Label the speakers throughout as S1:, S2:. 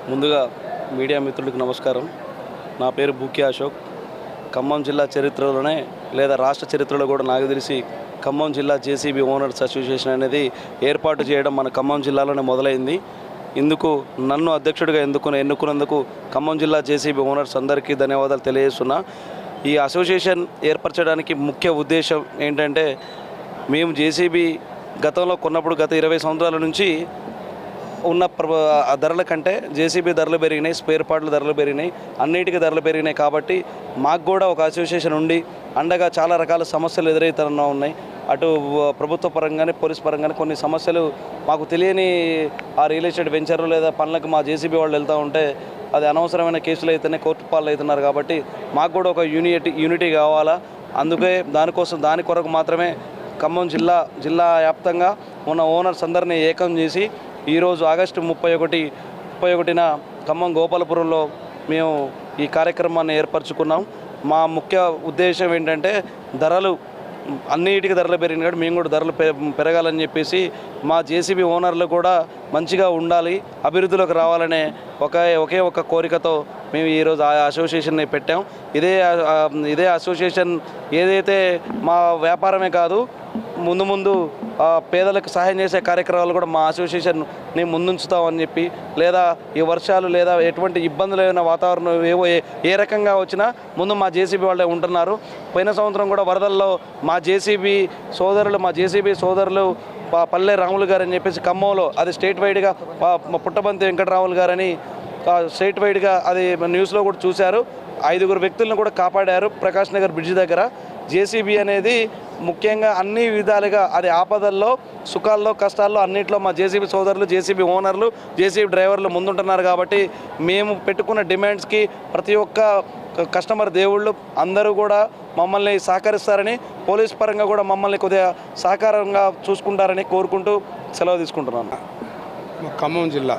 S1: ముందుగా మీడియా మిత్రులకు నమస్కారం. నా పేరు బూకి అశోక్. ఖమ్మం జిల్లా చరిత్రలోనే లేదా రాష్ట్ర చరిత్రలో కూడా నాకు తెలిసి ఖమ్మం జిల్లా జేసీబీ ఓనర్స్ అసోసియేషన్ అనేది ఏర్పాటు చేయడం మన ఖమ్మం జిల్లాలోనే మొదలైంది. ఇందుకు నన్ను అధ్యక్షుడిగా ఎన్నుకున్నందుకు ఖమ్మం జిల్లా జేసీబీ ఓనర్స్ అందరికీ ధన్యవాదాలు తెలియజేస్తున్నా. ఈ అసోసియేషన్ ఏర్పరచడానికి ముఖ్య ఉద్దేశం ఏంటంటే, మేము జేసీబీ గతంలో కొన్నప్పుడు గత 20 సంవత్సరాల నుంచి ఉన్న ధరల కంటే జేసీబీ ధరలు పెరిగినాయి, స్పేర్ పార్ట్ల ధరలు పెరిగినాయి, అన్నిటికీ ధరలు పెరిగినాయి. కాబట్టి మాకు కూడా ఒక అసోసియేషన్ ఉండి అండగా చాలా రకాల సమస్యలు ఎదురవుతూనే ఉన్నాయి. అటు ప్రభుత్వ పరంగానే పోలీస్ పరంగానే కొన్ని సమస్యలు మాకు తెలియని ఆ రియల్ ఎస్టేట్ వెంచర్లు లేదా పనులకు మా జేసీబీ వాళ్ళు వెళ్తూ ఉంటే అది అనవసరమైన కేసులు అయితేనే కోర్టు పాలు అవుతున్నారు. కాబట్టి మాకు కూడా ఒక యూనిటీ కావాలా. అందుకే దాని కొరకు మాత్రమే ఖమ్మం జిల్లా వ్యాప్తంగా ఉన్న ఓనర్స్ అందరినీ ఏకం చేసి ఈరోజు ఆగస్టు 31న ఖమ్మం గోపాలపురంలో మేము ఈ కార్యక్రమాన్ని ఏర్పరచుకున్నాం. మా ముఖ్య ఉద్దేశం ఏంటంటే, అన్నిటికీ ధరలు పెరిగినాయి కాబట్టి మేము కూడా ధరలు పెరగాలని చెప్పేసి మా జేసీబీ ఓనర్లు కూడా మంచిగా ఉండాలి, అభివృద్ధిలోకి రావాలనే ఒకే ఒక కోరికతో మేము ఈరోజు ఆ అసోసియేషన్ని పెట్టాం. ఇదే అసోసియేషన్ ఏదైతే మా వ్యాపారమే కాదు, ముందు పేదలకు సహాయం చేసే కార్యక్రమాలు కూడా మా అసోసియేషన్ని ముందుంచుతామని చెప్పి, లేదా ఈ వర్షాలు లేదా ఎటువంటి ఇబ్బందులు అయిన వాతావరణం ఏ రకంగా వచ్చినా ముందు మా జేసీబీ వాళ్ళే ఉంటున్నారు. పోయిన సంవత్సరం కూడా వరదల్లో మా జేసీబీ సోదరులు పల్లె రాములు గారు అని చెప్పేసి ఖమ్మంలో, అది స్టేట్ వైడ్గా పుట్టబంతి వెంకటరాములు గారని స్టేట్ వైడ్గా అది న్యూస్లో కూడా చూశారు. 5 వ్యక్తులను కూడా కాపాడారు ప్రకాష్ నగర్ బ్రిడ్జ్ దగ్గర. జేసీబీ అనేది ముఖ్యంగా అన్ని విధాలుగా, అది ఆపదల్లో, సుఖాల్లో, కష్టాల్లో అన్నింటిలో మా జేసీబీ సోదరులు, జేసీబీ ఓనర్లు, జేసీబీ డ్రైవర్లు ముందుంటున్నారు. కాబట్టి మేము పెట్టుకున్న డిమాండ్స్కి ప్రతి ఒక్క కస్టమర్ దేవుళ్ళు అందరూ కూడా మమ్మల్ని సహకరిస్తారని, పోలీస్ పరంగా కూడా మమ్మల్ని కొద్దిగా సహకారంగా చూసుకుంటారని కోరుకుంటూ సెలవు తీసుకుంటున్నాను.
S2: ఖమ్మం జిల్లా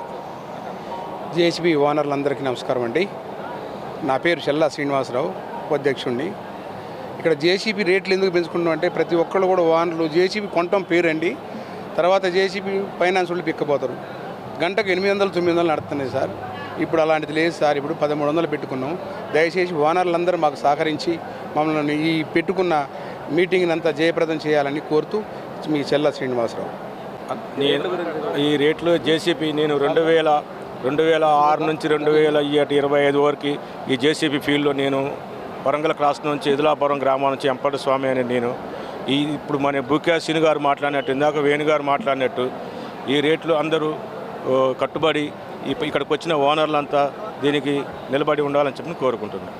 S2: జేసీబీ ఓనర్లందరికీ నమస్కారం అండి. నా పేరు చెల్లా శ్రీనివాసరావు, ఉపాధ్యక్షుడిని. ఇక్కడ జేసీబీ రేట్లు ఎందుకు పెంచుకుంటాం అంటే, ప్రతి ఒక్కళ్ళు కూడా ఓనర్లు జేసీబీ కొనటం పేరండి, తర్వాత జేసీబీ ఫైనాన్స్ వాళ్ళు పిక్కపోతారు. గంటకు 800-900 నడుస్తున్నాయి సార్. ఇప్పుడు అలాంటిది లేదు సార్. ఇప్పుడు 1300 పెట్టుకున్నాం. దయచేసి ఓనర్లందరూ మాకు సహకరించి మమ్మల్ని ఈ పెట్టుకున్న మీటింగ్ని అంతా జయప్రదం చేయాలని కోరుతూ మీ చెల్లా శ్రీనివాసరావు.
S3: ఈ రేట్లు జేసీబీ నేను 2006 నుంచి 2025 వరకు ఈ జేసీబీ ఫీల్డ్లో నేను వరంగల్ క్రాస్ నుంచి ఎదులాపురం గ్రామం నుంచి ఎంపటి స్వామి అని నేను ఇప్పుడు మన బుక్యా సీను గారు మాట్లాడినట్టు, ఇందాక వేణుగారు మాట్లాడినట్టు ఈ రేట్లు అందరూ కట్టుబడి ఇక్కడికి వచ్చిన ఓనర్లంతా దీనికి నిలబడి ఉండాలని చెప్పి కోరుకుంటున్నాను.